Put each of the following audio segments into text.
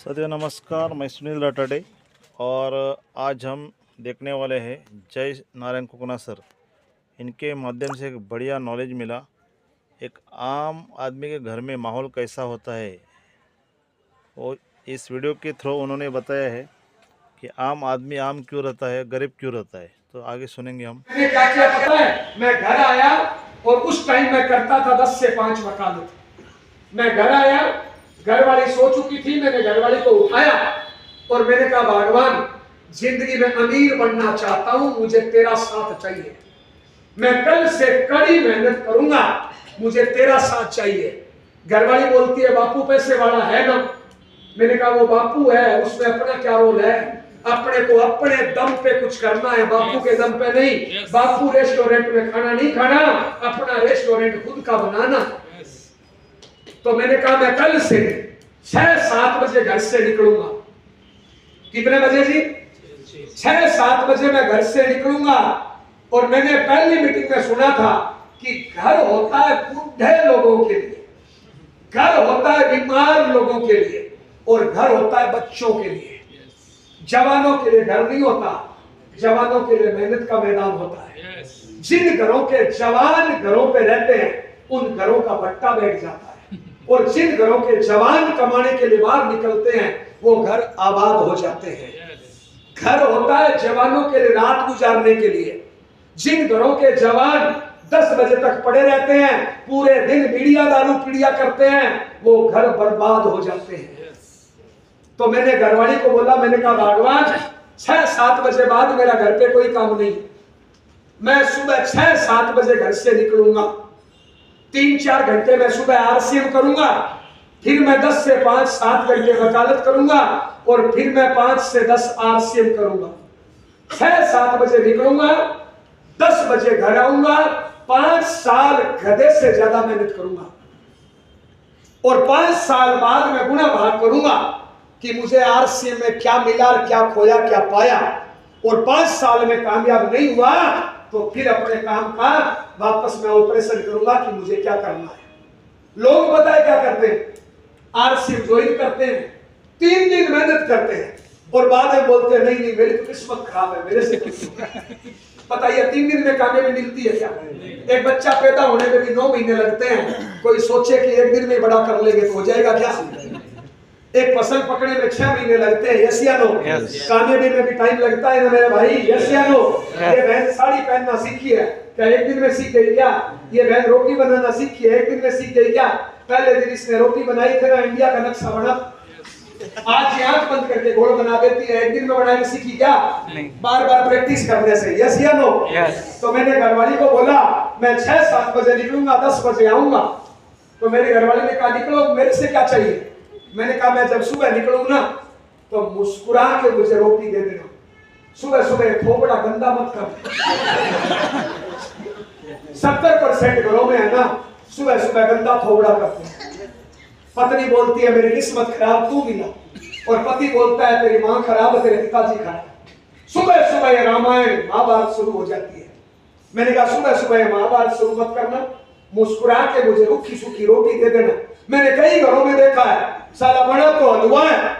सदैव नमस्कार, मैं सुनील राठाडे और आज हम देखने वाले हैं जय नारायण कुकना सर। इनके माध्यम से एक बढ़िया नॉलेज मिला। एक आम आदमी के घर में माहौल कैसा होता है, और इस वीडियो के थ्रू उन्होंने बताया है कि आम आदमी आम क्यों रहता है, गरीब क्यों रहता है। तो आगे सुनेंगे हम। मैंने क्या किया पता है? मैं घर आया और उस टाइम मैं करता था 10 से 5 वकालत। मैं घर आया, घर वाली सो चुकी थी, मैंने घर वाली को उठाया और मैंने कहा भगवान, जिंदगी में अमीर बनना चाहता हूं, मुझे तेरा साथ चाहिए। मैं कल से कड़ी मेहनत करूंगा, मुझे तेरा साथ चाहिए। घरवाली बोलती है बापू पैसे वाला है ना। मैंने कहा वो बापू है, उसमें अपना क्या रोल है? अपने को अपने दम पे कुछ करना है, बापू के दम पे नहीं। बापू रेस्टोरेंट में खाना नहीं खाना, अपना रेस्टोरेंट खुद का बनाना। तो मैंने कहा मैं कल से 6-7 बजे घर से निकलूंगा। कितने बजे जी? 6-7 बजे मैं घर से निकलूंगा। और मैंने पहली मीटिंग में सुना था कि घर होता है बूढ़े लोगों के लिए, घर होता है बीमार लोगों के लिए, और घर होता है बच्चों के लिए। जवानों के लिए घर नहीं होता, जवानों के लिए मेहनत का मैदान होता है। जिन घरों के जवान घरों पे रहते हैं, उन घरों का बट्टा बैठ जाता है। और जिन घरों के जवान कमाने के लिए बाहर निकलते हैं, वो घर आबाद हो जाते हैं। घर होता है जवानों के लिए रात गुजारने के लिए। जिन घरों के जवान 10 बजे तक पड़े रहते हैं, पूरे दिन बीड़िया दारू पीड़िया करते हैं, वो घर बर्बाद हो जाते हैं। तो मैंने घरवाली को बोला, मैंने कहा भगवान 6-7 बजे बाद मेरा घर पे कोई काम नहीं, मैं सुबह 6-7 बजे घर से निकलूंगा। 3-4 घंटे मैं सुबह आरसीएम करूंगा, फिर मैं 10 से 5-7 घंटे वकालत करूंगा, और फिर मैं 5 से 10 आरसीएम करूंगा। 6-7 बजे निकलूंगा, 10 बजे घर आऊंगा। 5 साल गधे से ज्यादा मेहनत करूंगा, और 5 साल बाद मैं गुना भाग करूंगा कि मुझे आरसीएम में क्या मिला, क्या खोया, क्या पाया। और 5 साल में कामयाब नहीं हुआ तो फिर अपने काम का वापस मैं ऑपरेशन करूंगा कि मुझे क्या करना है। लोग पता है क्या करते हैं? आरसीएम ज्वाइन करते हैं, 3 दिन मेहनत करते हैं, और बाद में बोलते हैं नहीं नहीं मेरी तो किस्मत खराब है, मेरे से पता है 3 दिन में कामयाबी मिलती है क्या? एक बच्चा पैदा होने में भी 9 महीने लगते हैं। कोई सोचे कि 1 दिन में बड़ा कर लेंगे तो हो जाएगा क्या? एक फसल पकड़ने में 6 महीने लगते हैं, यस या नो? कामयाबी में भी टाइम लगता है ना मेरे भाई, यस या नो? ये बहन साड़ी पहनना सीखी है, क्या 1 दिन में सीख गई क्या? ये बहन रोटी बनाना सीखी है, 1 दिन में सीख गई क्या? पहले दिन इसने रोटी बनाई थी ना, इंडिया का नक्शा बना, आज ये आंख बंद करके घोड़ बना देती है। 1 दिन में बनाने सीखी क्या? बार बार प्रैक्टिस करने से, यस या नो? तो मैंने घरवाली को बोला मैं 6-7 बजे निकलूंगा, 10 बजे आऊंगा। तो मेरे घरवाली ने कहा निकलो, मेरे से क्या चाहिए? मैंने कहा मैं जब सुबह निकलूंगा ना तो मुस्कुरा के मुझे रोटी दे देना। सुबह सुबह थोबड़ा गंदा मत कर। 70% घरों में है ना, सुबह सुबह गंदा थोबड़ा करते हैं। पत्नी बोलती है मेरी किस्मत खराब, तू मिला। और पति बोलता है तेरी माँ खराब, तेरे पिताजी खराब। सुबह सुबह ये रामायण महाभारत शुरू हो जाती है। मैंने कहा सुबह सुबह महाभारत शुरू मत करना, मुस्कुरा के मुझे रुखी सूखी रोटी दे देना। मैंने कई घरों में देखा है, साला बना तो हलवा है,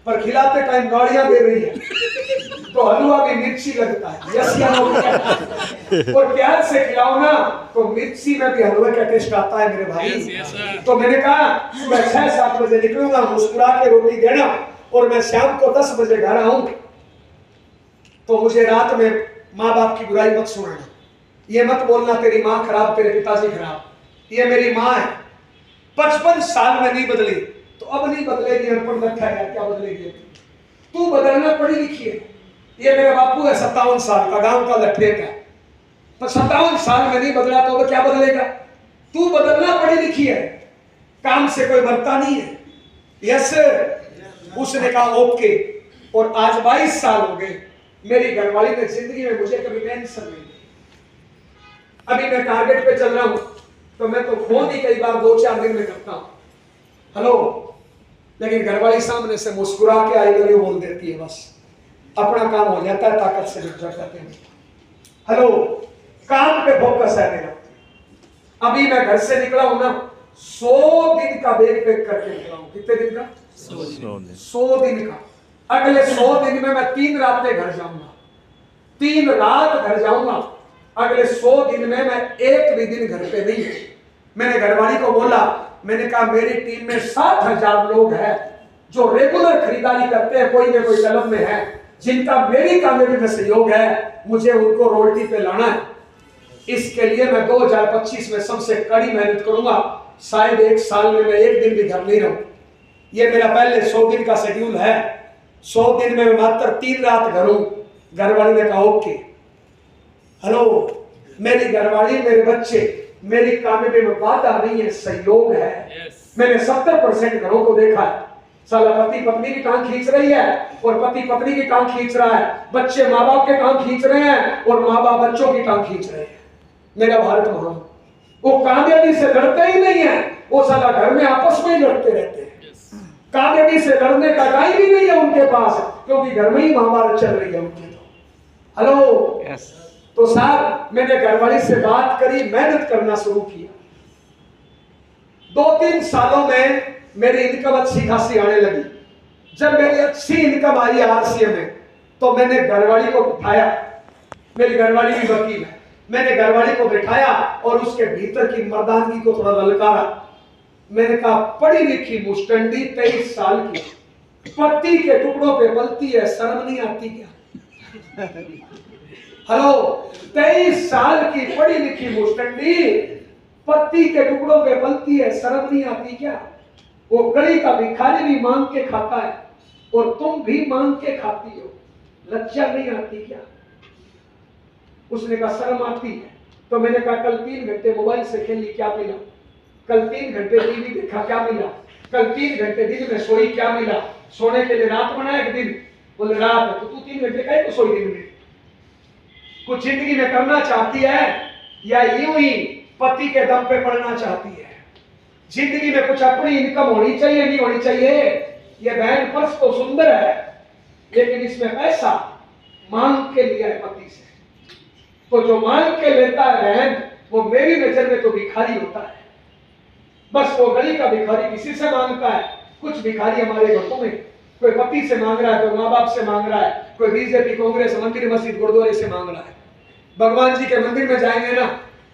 पर खिलाते टाइम गाड़ियां दे रही है, तो हलवा भी मिर्ची लगता है, यस या नो? और प्यार से खिलाओ ना तो मिर्ची में भी हलवे का टेस्ट आता है मेरे भाई। तो मैंने कहा सुबह 6-7 बजे निकलूंगा, मुस्कुरा के रोटी देना, और मैं शाम को 10 बजे घर आऊं। तो मुझे रात में माँ बाप की बुराई मत सुनाना, ये मत बोलना तेरी माँ खराब, तेरे पिताजी खराब। ये मेरी माँ है, 55 साल में नहीं बदली तो अब नहीं बदलेगी। अनपढ़ लट्ठा है, क्या बदलेगी? तू बदलना पड़ी लिखी है। ये मेरा बापू है 57 साल का, गांव का लट्ठे का, तो 57 साल में नहीं बदला तो क्या बदलेगा? तू बदलना पड़ी लिखी है, काम से कोई मरता नहीं है, यस? उसने कहा ओके। और आज 22 साल हो गए, मेरी घरवाली ने जिंदगी में मुझे कभी टेंशन नहीं दी। अभी मैं टारगेट पे चल रहा हूं तो मैं तो फोन ही कई बार 2-4 दिन में करता हूं, हेलो, लेकिन घरवाली सामने से मुस्कुरा के आई लव यू बोल देती है, बस अपना काम हो जाता है, ताकत से जुट जाते हैं। हेलो, काम पे फोकस है मेरा। अभी मैं घर से निकला हूं ना, 100 दिन का बैग पैक करके निकला हूं। कितने दिन का? 100 दिन का। अगले 100 दिन में मैं 3 रातें घर जाऊंगा, 3 रात घर जाऊंगा। अगले 100 दिन में मैं एक भी दिन घर पे नहीं। मैंने घरवाली को बोला, मैंने कहा मेरी टीम में 60,000 लोग हैं जो रेगुलर खरीदारी करते हैं, कोई ना कोई कलम में है, जिनका मेरी कामयाबी में सहयोग है, मुझे उनको रोटी पे लाना है। इसके लिए मैं 2025 में सबसे कड़ी मेहनत करूंगा। शायद 1 साल में मैं एक दिन भी घर नहीं रहूं। ये मेरा पहले 100 दिन का शेड्यूल है। 100 दिन में मैं मात्र 3 रात घर हूं। घरवाली ने कहा ओके। हेलो, मेरी घरवाली, मेरे बच्चे, मेरी कामयाबी में बाधा नहीं है, सहयोग है। मैंने 70% घरों को देखा है, साला पति पत्नी की टांग खींच रही है और पति पत्नी की टांग खींच रहा है, बच्चे माँ बाप के टांग खींच रहे हैं और माँ बाप बच्चों की टांग खींच रहे हैं। मेरा भारत महान, वो कामयाबी से लड़ते ही नहीं है, वो साला घर में आपस में ही लड़ते रहते हैं। कामयाबी से लड़ने का टाइम ही नहीं है उनके पास, क्योंकि घर में ही महाभारत चल रही है उनके। तो हेलो, तो साहब मैंने घरवाली से बात करी, मेहनत करना शुरू किया। 2-3 सालों में मेरी इनकम अच्छी खासी आने लगी। जब मेरी अच्छी इनकम आई आरसीएम में, तो मैंने घरवाली को बिठाया। मेरी घरवाली भी वकील है। मैंने घरवाली को बिठाया और उसके भीतर की मर्दानगी को थोड़ा ललकारा। मैंने कहा, पढ़ी लिखी मुस्टंडी 23 साल की, पत्ती के टुकड़ों पे पलती है, शर्म नहीं आती क्या? हेलो, 23 साल की पढ़ी लिखी मुस्टंडी पत्ती के टुकड़ों पे पलती है, शर्म नहीं आती क्या? वो गली का भिखारी भी मांग के खाता है और तुम भी मांग के खाती हो, लज्जा नहीं आती क्या? उसने कहा शर्म आती है। तो मैंने कहा कल 3 घंटे मोबाइल से खेली, क्या मिला? कल 3 घंटे टीवी देखा, क्या मिला? कल 3 घंटे दिन में सोई, क्या मिला? सोने के लिए रात बना एक दिन? बोले रात है, तो तू 3 घंटे काहे को सोई दिन में? कुछ जिंदगी में करना चाहती है या यूं ही पति के दम पे पड़ना चाहती है? जिंदगी में कुछ अपनी इनकम होनी चाहिए, नहीं होनी चाहिए? ये बहन पर्स तो सुंदर है, लेकिन इसमें पैसा मांग के लिया है पति से। तो जो मांग के लेता है बहन, वो मेरी नजर में तो भिखारी होता है। बस वो गली का भिखारी किसी से मांगता है। कुछ भिखारी हमारे घरों में, कोई पति से मांग रहा है, कोई माँ बाप से मांग रहा है, कोई बीजेपी कांग्रेस मंदिर मस्जिद गुरुद्वारे से मांग रहा है। भगवान जी के मंदिर में जाएंगे ना,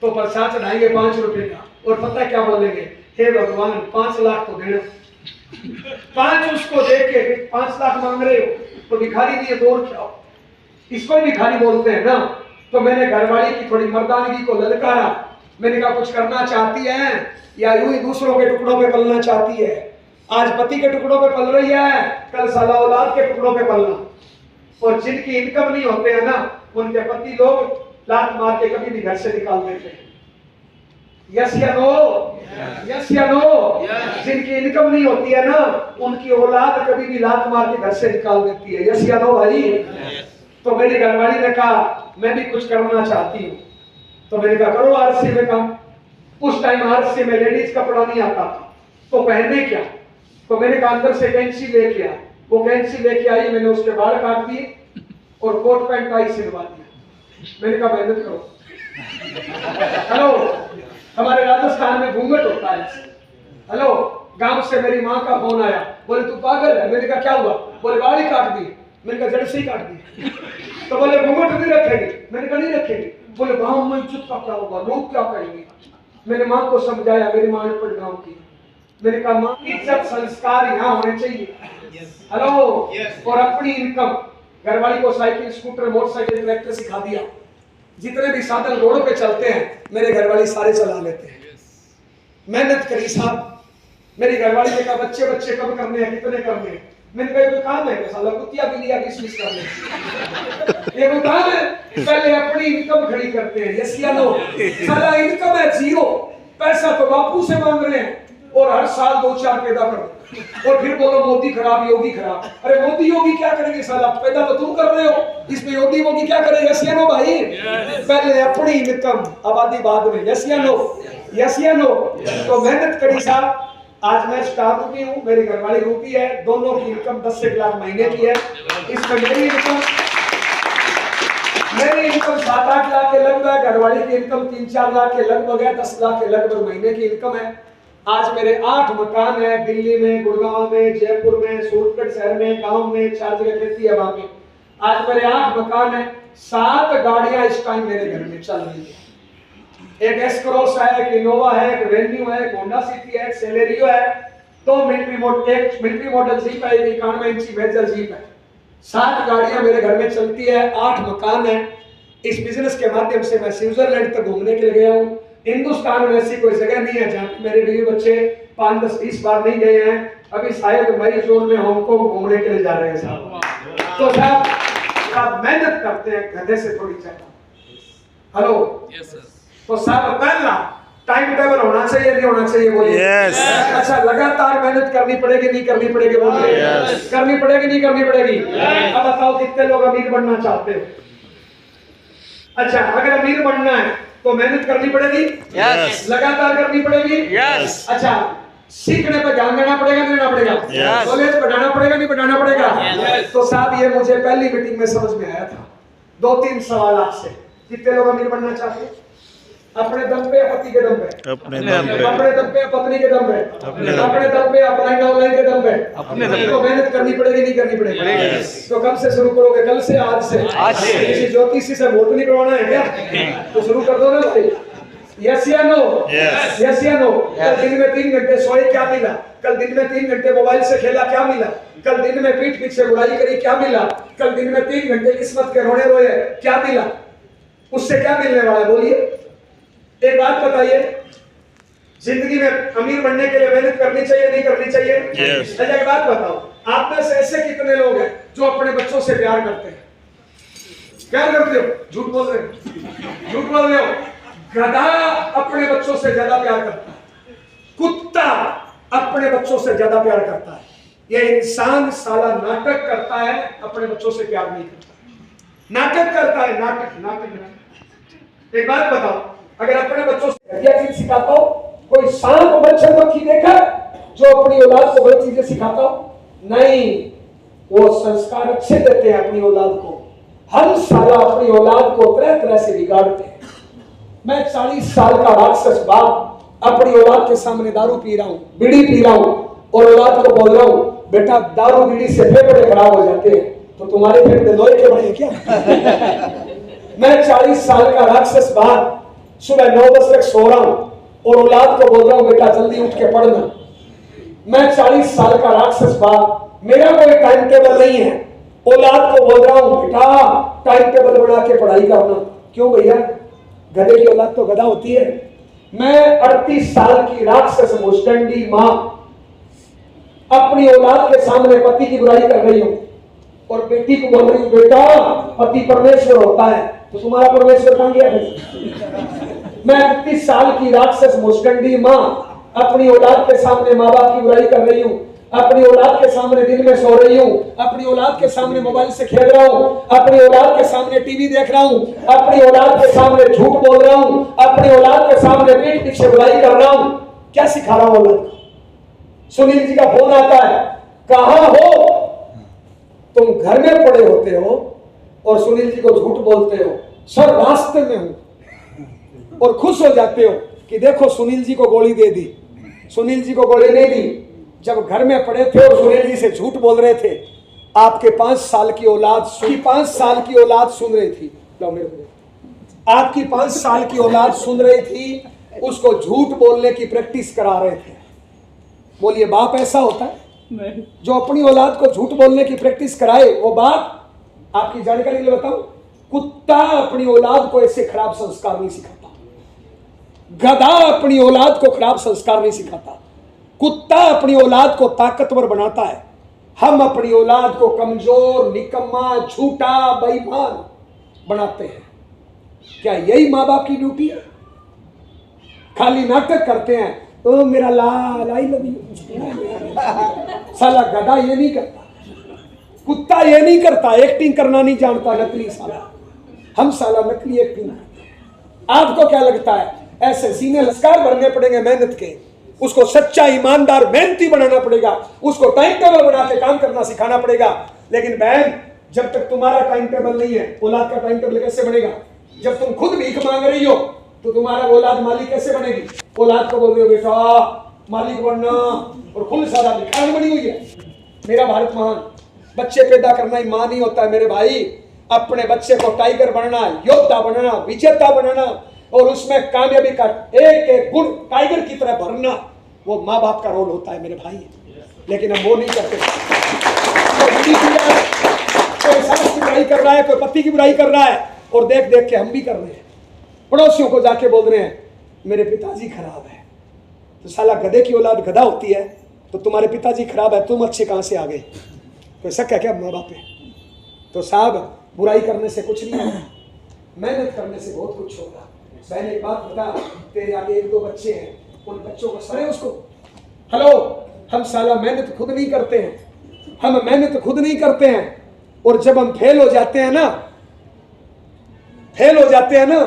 तो प्रसाद चढ़ाएंगे 5 रुपए का, और पता है क्या बोलेंगे? हे भगवान 5 लाख तो देना। 5 उसको दे के 5 लाख मांग रहे हो, तो भिखारी दिए 2 क्या? इसको भिखारी बोलते हैं ना। तो मैंने घरवाली की थोड़ी मर्दानगी को ललकारा। मैंने कहा कुछ करना चाहती है या यूं ही दूसरों के टुकड़ों पे पलना चाहती है? आज पति के टुकड़ों पे पल रही है, कल साला औलाद के टुकड़ों पे पलना। और जिनकी इनकम नहीं होते हैं ना, उनके पति लोग लात मार के कभी भी घर से निकाल देते हैं। यस या नो? यस या नो? जिनकी इनकम नहीं होती है ना, उनकी औलाद कभी भी लात मार के घर से निकाल देती है। यस या नो भाई? तो मेरी घरवाली ने कहा मैं भी कुछ करना चाहती हूँ। तो मैंने कहा करो आरसी में काम। उस टाइम आरसी में लेडीज कपड़ा नहीं आता था, तो पहने क्या? तो मैंने कहा अंदर से कैंची लेके आ। वो कैंची लेके आई, मैंने उसके बाल काट दिए और कोट पैंट टाई सिलवा दिया। मैंने कहा मेहनत करो। हेलो, हमारे राजस्थान में घूंघट होता है। हेलो, गांव से मेरी माँ का फोन आया, बोले तू पागल है? मैंने कहा क्या हुआ? बोले बाल ही काट दिए। मैंने कहा जड़ से ही काट दिए। तो बोले घूंघट नहीं रखेगी? मैंने कहा नहीं रखेगी। बोले गांव में इज्जत का क्या होगा, लोग क्या कहेंगे? मैंने माँ को समझाया, मेरी माँ ने गांव की। मैंने कहा माँ, इज्जत संस्कार यहाँ होने चाहिए। हेलो, और अपनी इनकम। घरवाली को साइकिल, स्कूटर, मोटरसाइकिल, ट्रैक्टर सिखा दिया। जितने भी साधन रोड पे चलते हैं मेरे घरवाली सारे चला लेते हैं। मेहनत करी साहब। मेरी घरवाली ने कहा बच्चे बच्चे कब करने हैं, कितने करने हैं? मैंने कहा कोई काम है? साला कुतिया भी लिया बिजनेस करने। ये कोई काम है? पहले अपनी इनकम खड़ी करते हैं। यस या नो? साला इनकम है 0, पैसा तो बापू से मांग रहे हैं और हर साल 2-4 पैदा करो और फिर बोलो मोदी खराब, योगी खराब। अरे मोदी योगी क्या करेंगे? साला पैदा तो तुम कर रहे हो, इसमें योगी वोगी क्या करेंगे? यस या नो भाई? पहले अपनी इनकम, आबादी बाद में। यस या नो? यस या नो? तो मेहनत करी साहब। आज मैं स्टार रूपी हूँ, मेरी घरवाली रूपी है, दोनों की इनकम 10 से 1 लाख महीने की है। इसमें मेरी इनकम 7-8 लाख के लगभग, घरवाली की इनकम 3-4 लाख के लगभग है, 10 लाख के लगभग महीने की इनकम है। आज मेरे 8 मकान है, दिल्ली में, गुड़गांव में, जयपुर में, सूरतगढ़ शहर में, गांव में, 4 जगह खेती है वहां पे। आज मेरे 8 मकान है, 7 गाड़ियां इस टाइम मेरे घर में चल रही है। एक एस क्रॉस है, एक इनोवा है, एक वेन्यू है, एक होंडा सिटी है, एक सेलेरियो है, 2 मिलिट्री मॉडल जीप है, 91 इंची मेजर जीप है। 7 गाड़ियां मेरे घर में चलती है, 8 मकान है। इस बिजनेस के माध्यम से मैं स्विट्जरलैंड तक घूमने के लिए गया हूँ। हिंदुस्तान में ऐसी कोई जगह नहीं है जहाँ मेरे बीवी बच्चे 5, 10, 20 बार नहीं गए हैं। अभी शायद मई जून में हांगकांग घूमने के लिए जा रहे हैं साहब। तो साहब आप मेहनत करते हैं गधे से थोड़ी ज्यादा। Hello yes sir. तो साहब पहला टाइम टेबल होना चाहिए, नहीं होना चाहिए बोलिए। Yes. अच्छा लगातार मेहनत करनी पड़ेगी, नहीं करनी पड़ेगी बोलिए। Yes. करनी पड़ेगी, नहीं करनी पड़ेगी। अब बताओ कितने लोग अमीर बनना चाहते हो? अच्छा अगर अमीर बनना है तो मेहनत करनी पड़ेगी, Yes. लगातार करनी पड़ेगी। Yes. अच्छा सीखने पर ध्यान देना पड़ेगा, नहीं देना पड़ेगा? Yes. नॉलेज बढ़ाना पड़ेगा, नहीं बढ़ाना पड़ेगा? Yes. तो साहब ये मुझे पहली मीटिंग में समझ में आया था। 2-3 सवाल आपसे। कितने लोग अमीर बनना चाहते हैं? अपने दम पे, पति के दम पे, अपने दम पे, अपने दम पे, पत्नी के दम पे, अपने दम पे, अपलाइन डाउनलाइन के दम पे, अपने दम पे। तो मेहनत करनी पड़ेगी, नहीं करनी पड़ेगी? Yes. तो कब से शुरू करोगे? कल से, आज से? आज से। किसी ज्योतिषी से वोट नहीं करवाना है क्या? तो शुरू कर दो ना भाई। यस या नो? Yes. यस या नो? कल दिन में 3 घंटे सोए, क्या मिला? कल दिन में 3 घंटे मोबाइल से खेला, क्या मिला? कल दिन में पीठ पीछे बुराई करी, क्या मिला? कल दिन में 3 घंटे किस्मत के रोने रोए, क्या मिला? उससे क्या मिलने वाला है बोलिए? एक बात बताइए, जिंदगी में अमीर बनने के लिए मेहनत करनी चाहिए, नहीं करनी चाहिए? Yes. अच्छा एक बात बताओ, आप में से ऐसे कितने लोग हैं जो अपने बच्चों से प्यार करते हैं? प्यार करते हो? झूठ बोल रहे हो, झूठ बोल रहे हो। गधा अपने बच्चों से ज्यादा प्यार करता है, कुत्ता अपने बच्चों से ज्यादा प्यार करता है। ये इंसान साला नाटक करता है, अपने बच्चों से प्यार नहीं करता। नाटक करता है, नाटक नाटक। एक बात बताओ, अगर अपने बच्चों से घटिया चीज सिखाता हो, कोई सांप मच्छर मक्खी देखा जो अपनी औलाद को गलत चीजें सिखाता हो? नहीं, वो संस्कार अच्छे देते हैं अपनी औलाद को। हम साला अपनी औलाद को तरह तरह से बिगाड़ते हैं। मैं 40 साल का राक्षस बाप अपनी औलाद के सामने दारू पी रहा हूँ, बीड़ी पी रहा हूँ और औलाद को बोल रहा हूँ बेटा दारू बीड़ी से फेफड़े खराब हो जाते हैं, तो तुम्हारे फेफड़े लोहे के बने हैं क्या? मैं 40 साल का राक्षस बाप सुबह 9 बजे तक सो रहा हूँ और औलाद को बोल रहा हूँ बेटा जल्दी उठ के पढ़ना। मैं 40 साल का राक्षस बाप, मेरा कोई टाइम टेबल नहीं है, औलाद को बोल रहा हूँ बेटा टाइम टेबल बना के पढ़ाई करना। क्यों भैया? गधे की औलाद तो गधा होती है। मैं 38 साल की राक्षस मुस्टंडी माँ अपनी औलाद के सामने पति की बुराई कर रही हूँ और बेटी को बोल रही हूँ बेटा पति परमेश्वर होता है, तो तुम्हारा परमेश्वर कहां गया? मैं 38 साल की राक्षस मुस्टंडी माँ अपनी औलाद के सामने माँ बाप की बुराई कर रही हूँ, अपनी औलाद के सामने दिन में सो रही हूँ, अपनी औलाद के सामने मोबाइल से खेल रहा हूँ, अपनी औलाद के सामने टीवी देख रहा हूँ, अपनी औलाद के सामने झूठ बोल रहा हूँ, अपनी औलाद के सामने पीठ पीछे बुराई कर रहा हूँ। क्या सिखा रहा हूँ औलाद? सुनील जी का फोन आता है, कहाँ हो तुम? घर में पड़े होते हो और सुनील जी को झूठ बोलते हो, सर रास्ते में हूं, और खुश हो जाते हो कि देखो सुनील जी को गोली दे दी। सुनील जी को गोली नहीं दी, जब घर में पड़े थे और सुनील जी से झूठ बोल रहे थे, आपके 5 साल की औलाद 5 साल की औलाद सुन रही थी। आपकी 5 साल की औलाद सुन रही थी, उसको झूठ बोलने की प्रैक्टिस करा रहे थे। बोलिए बाप ऐसा होता है नहीं। जो अपनी औलाद को झूठ बोलने की प्रैक्टिस कराए वो बाप? आपकी जानकारी के लिए बताऊं, कुत्ता अपनी औलाद को ऐसे खराब संस्कार नहीं सिखाता, गधा अपनी औलाद को खराब संस्कार नहीं सिखाता, कुत्ता अपनी औलाद को ताकतवर बनाता है। हम अपनी औलाद को कमजोर, निकम्मा, झूठा, बेईमान बनाते हैं। क्या यही माँ बाप की ड्यूटी है? खाली नाटक करते हैं, तो मेरा लाल आई लव यू। साला गधा ये नहीं करता, कुत्ता ये नहीं करता, एक्टिंग करना नहीं जानता, नकली साला। हम साला नकली एक्टिंग करते हैं। आपको क्या लगता है ऐसे सीने लस्कार भरने पड़ेंगे मेहनत के? उसको सच्चा ईमानदार मेहनती बनाना पड़ेगा, उसको टाइम टेबल बना के काम करना सिखाना पड़ेगा। लेकिन बहन जब तक तुम्हारा टाइम टेबल नहीं है, औलाद का टाइम टेबल कैसे बनेगा? जब तुम खुद भीख मांग रही हो तो तुम्हारा औलाद माली कैसे बनेगी? औलाद को बोल रहे हो बेटा मालिक बनना और खुद सारा भिखारी बनी हुई है। मेरा भारत महान। बच्चे पैदा करना ही मां नहीं होता है मेरे भाई। अपने बच्चे को टाइगर बनना, योद्धा बनना, विजेता बनना और उसमें कामयाबी का एक एक गुण टाइगर की तरह भरना, वो माँ बाप का रोल होता है मेरे भाई। लेकिन हम वो नहीं करते। कोई सास की बुराई कर रहा है, कोई पति की बुराई कर रहा है और देख देख के हम भी कर रहे हैं। पड़ोसियों को जाके बोल रहे हैं मेरे पिताजी खराब है। तो साला गधे की औलाद गधा होती है, तो तुम्हारे पिताजी खराब है, तुम अच्छे कहां से आ गए? कोई शक है क्या माँ बाप पे? तो साहब बुराई करने से कुछ नहीं होगा, मेहनत करने से बहुत कुछ होगा। मैंने एक बात बता, तेरे आगे एक दो बच्चे हैं, उन बच्चों को सरे उसको। हेलो, हम साला मेहनत खुद नहीं करते हैं, हम मेहनत खुद नहीं करते हैं और जब हम फेल हो जाते हैं ना,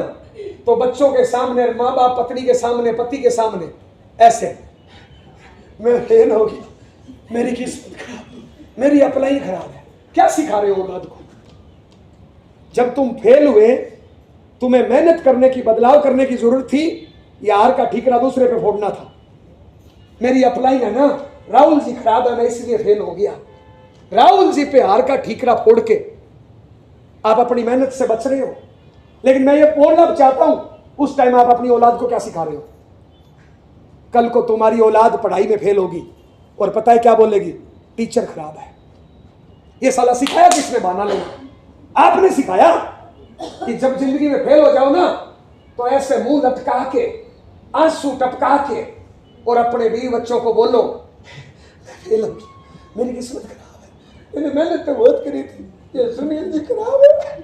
तो बच्चों के सामने, माँ बाप पत्नी के सामने, पति के सामने ऐसे, मैं फेल हो गया, मेरी किस्मत खराब, मेरी अप्लाई खराब है। क्या सिखा रहे हो औलाद को? जब तुम फेल हुए, तुम्हें मेहनत करने की, बदलाव करने की जरूरत थी या हार का ठीकरा दूसरे पे फोड़ना था? मेरी अप्लाई है ना, राहुल जी खराब है, मैं इसलिए फेल हो गया। राहुल जी पे हार का ठीकरा फोड़ के आप अपनी मेहनत से बच रहे हो। लेकिन मैं ये बोलना चाहता हूं, उस टाइम आप अपनी औलाद को क्या सिखा रहे हो? कल को तुम्हारी औलाद पढ़ाई में फेल होगी और पता है क्या बोलेगी? टीचर खराब है। ये साला सिखाया किसने बहाना लेना? आपने सिखाया कि जब जिंदगी में फेल हो जाओ ना, तो ऐसे मुंह लटका के, आंसू टपका के और अपने बीवी बच्चों को बोलो फेल हो गई, मेरी किस्मत खराब है, मैंने मेहनत तो बहुत करी थी, ये सुनील जी खराब है।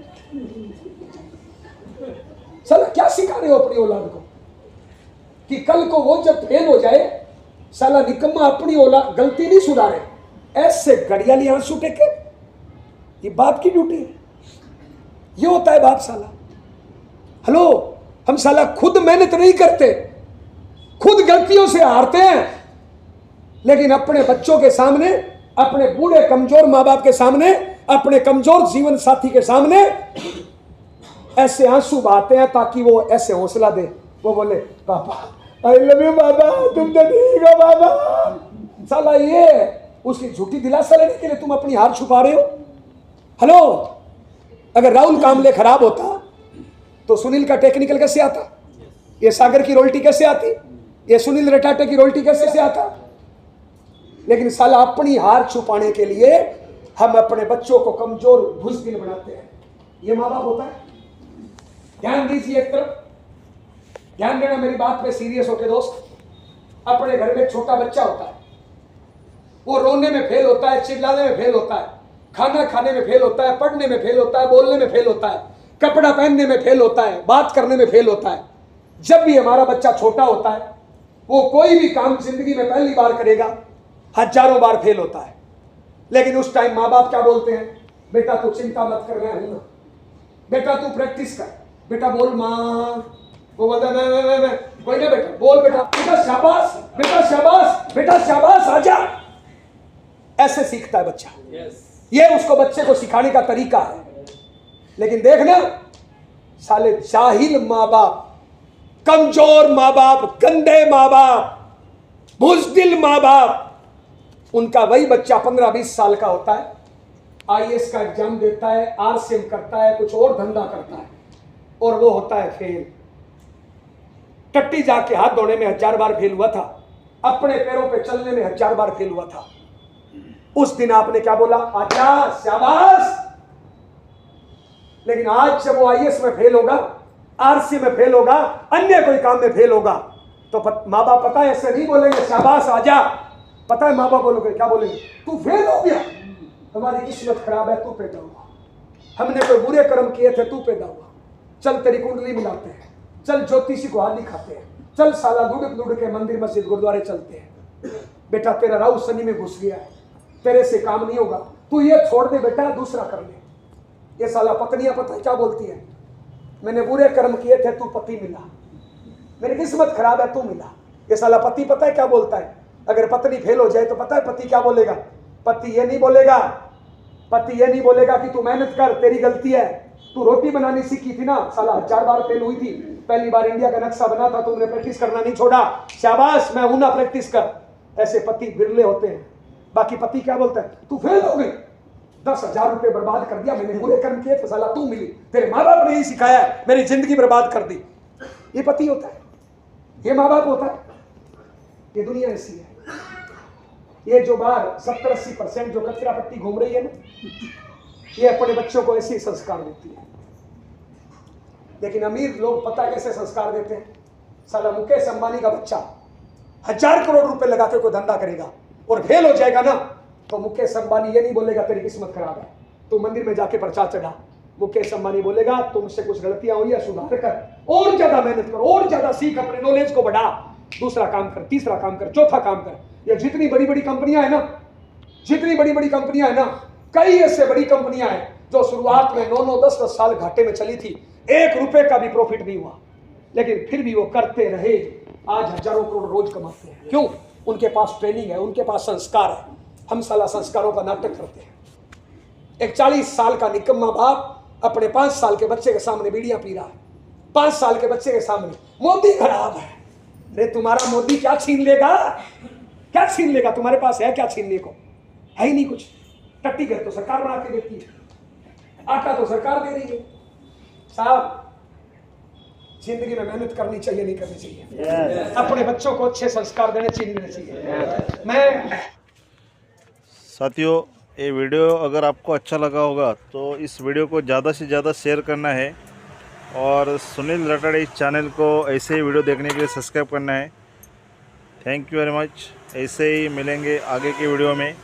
साला क्या सिखा रहे हो अपनी औलाद को कि कल को वो जब फेल हो जाए, साला निकम्मा अपनी औलाद गलती नहीं सुधारे, ऐसे घड़ियाली आंसू टेके। ये बाप की ड्यूटी है, ये होता है बाप साला। हेलो, हम साला खुद मेहनत नहीं करते, खुद गलतियों से हारते हैं, लेकिन अपने बच्चों के सामने, अपने बूढ़े कमजोर माँ बाप के सामने, अपने कमजोर जीवन साथी के सामने ऐसे आंसू बहाते हैं ताकि वो ऐसे हौसला दे, वो बोले पापा आई लव यू बाबा, तुम तो ठीक हो बाबा। साला ये उसकी झूठी दिलासा लेने के लिए तुम अपनी हार छुपा रहे हो। हेलो, अगर राहुल कामले खराब होता तो सुनील का टेक्निकल कैसे आता? ये सागर की रोल्टी कैसे आती? ये सुनील रटाटे की रोल्टी कैसे आता? लेकिन साला अपनी हार छुपाने के लिए हम अपने बच्चों को कमजोर बुज़दिल बनाते हैं। ये माँ बाप होता है। ध्यान दीजिए, एक तरफ ध्यान देना मेरी बात पे सीरियस होके दोस्त। अपने घर में एक छोटा बच्चा होता है, वो रोने में फेल होता है, चिल्लाने में फेल होता है, खाना खाने में फेल होता है, पढ़ने में फेल होता है, बोलने में फेल होता है, कपड़ा पहनने में फेल होता है, बात करने में फेल होता है। जब भी हमारा बच्चा छोटा होता है, वो कोई भी काम जिंदगी में पहली बार करेगा, हजारों बार फेल होता है। लेकिन उस टाइम माँ बाप क्या बोलते हैं? बेटा तू चिंता मत कर, मैं हूं ना, बेटा तू प्रैक्टिस कर, बेटा बोल मां। वो बोलता मैं कोई ना बेटा बोल, बेटा बेटा शाबाश, बेटा शाबाश, बेटा शाबाश, आजा। ऐसे सीखता है बच्चा। ये उसको बच्चे को सिखाने का तरीका है। लेकिन देखना साले जाहिल माँ बाप, कमजोर माँ बाप, गंदे माँ बाप, बुज़दिल माँ बाप, उनका वही बच्चा 15-20 साल का होता है, आईएएस का एग्जाम देता है, आरसीएम करता है, कुछ और धंधा करता है और वो होता है फेल। टट्टी जाके हाथ धोने में 1000 बार फेल हुआ था, अपने पैरों पे चलने में 1000 बार फेल हुआ था। उस दिन आपने क्या बोला? आजा, शाबाश। लेकिन आज जब वो आईएएस में फेल होगा, आरसी में फेल होगा, अन्य कोई काम में फेल होगा, तो माँ बाप पता है ऐसे नहीं बोलेंगे शाबाश आजा। पता है माँ बाप बोलोगे क्या बोलेंगे? तू फेल हो गया, हमारी किस्मत खराब है, तू पैदा हुआ, हमने कोई बुरे कर्म किए थे, तू पैदा हुआ, चल तेरी कुंडली मिलाते हैं, चल ज्योतिषी को हाथ दिखाते हैं, चल साला लुढ़क के मंदिर मस्जिद गुरुद्वारे चलते हैं। बेटा तेरा राहु शनि में घुस गया है, तेरे से काम नहीं होगा, तू ये छोड़ दे बेटा, दूसरा कर ले। ये साला पत्नियां पता है क्या बोलती है? मैंने बुरे कर्म किए थे, तू पति मिला, मेरी किस्मत खराब है, तू मिला। ये साला पति पता है क्या बोलता है? अगर पत्नी फेल हो जाए तो पता है पति क्या बोलेगा? पति ये नहीं बोलेगा, पति ये नहीं बोलेगा कि तू मेहनत कर, तेरी गलती है, तू रोटी बनानी सीखी थी ना, साला 1000 बार फेल हुई थी, पहली बार इंडिया का नक्शा बना था, तुमने प्रैक्टिस करना नहीं छोड़ा, शाबाश, मैं हूं ना, प्रैक्टिस कर। ऐसे पति बिरले होते हैं। बाकी पति क्या बोलता है, तू फेल हो गई, 10,000 रुपए बर्बाद कर दिया, मैंने बुरे कर्म किए तो साला तू मिली, तेरे माँ बाप ने ही सिखाया है, मेरी जिंदगी बर्बाद कर दी। ये पति होता है, ये माँ बाप होता है, ये दुनिया ऐसी है। ये जो बाहर 70-80% जो कचरा पट्टी घूम रही है ना, ये अपने बच्चों को ऐसे ही संस्कार देती है। लेकिन अमीर लोग पता कैसे संस्कार देते हैं, साला मुकेश अंबानी का बच्चा 1000 करोड़ रुपए लगा के कोई धंधा करेगा और फेल हो जाएगा ना, तो मुकेश अंबानी ये नहीं बोलेगा तेरी किस्मत खराब है, तू मंदिर में जाके प्रचार चढ़ा। मुकेश अंबानी बोलेगा तुमसे कुछ गलतियां हुई है, सुधार कर, और ज्यादा मेहनत कर, और ज्यादा सीख, अपने नॉलेज को बढ़ा, दूसरा काम कर, तीसरा काम कर, चौथा काम कर। ये जितनी बड़ी बड़ी कंपनियां है ना, जितनी बड़ी बड़ी कंपनियां है ना, कई ऐसे बड़ी कंपनियां हैं जो शुरुआत में 9-9, 10-10 साल घाटे में चली थी, 1 रुपए का भी प्रॉफिट नहीं हुआ, लेकिन फिर भी वो करते रहे, आज हजारों करोड़ रोज कमाते हैं। क्यों? उनके पास ट्रेनिंग है, उनके पास संस्कार है। हम साला संस्कारों का नाटक करते हैं। एक 40 साल का निकम्मा बाप अपने 5 साल के बच्चे के सामने बीड़ियां पी रहा है, 5 साल के बच्चे के सामने, मोदी खराब है। अरे तुम्हारा मोदी क्या छीन लेगा, क्या छीन लेगा, तुम्हारे पास है क्या छीनने को, है ही नहीं कुछ। टट्टी घर तो सरकार बना के देती है, आटा तो सरकार दे रही है। साहब, जिंदगी में मेहनत करनी चाहिए, नहीं करनी चाहिए। अपने बच्चों को अच्छे संस्कार देने चाहिए। मैं साथियों, ये वीडियो अगर आपको अच्छा लगा होगा तो इस वीडियो को ज़्यादा से ज़्यादा शेयर करना है, और सुनील रटाड़े इस चैनल को ऐसे ही वीडियो देखने के लिए सब्सक्राइब करना है। Thank you very much. ऐसे ही मिलेंगे आगे के वीडियो में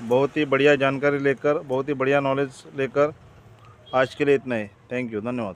बहुत ही बढ़िया जानकारी लेकर, बहुत ही बढ़िया नॉलेज लेकर। आज के लिए इतना ही। थैंक यू, धन्यवाद।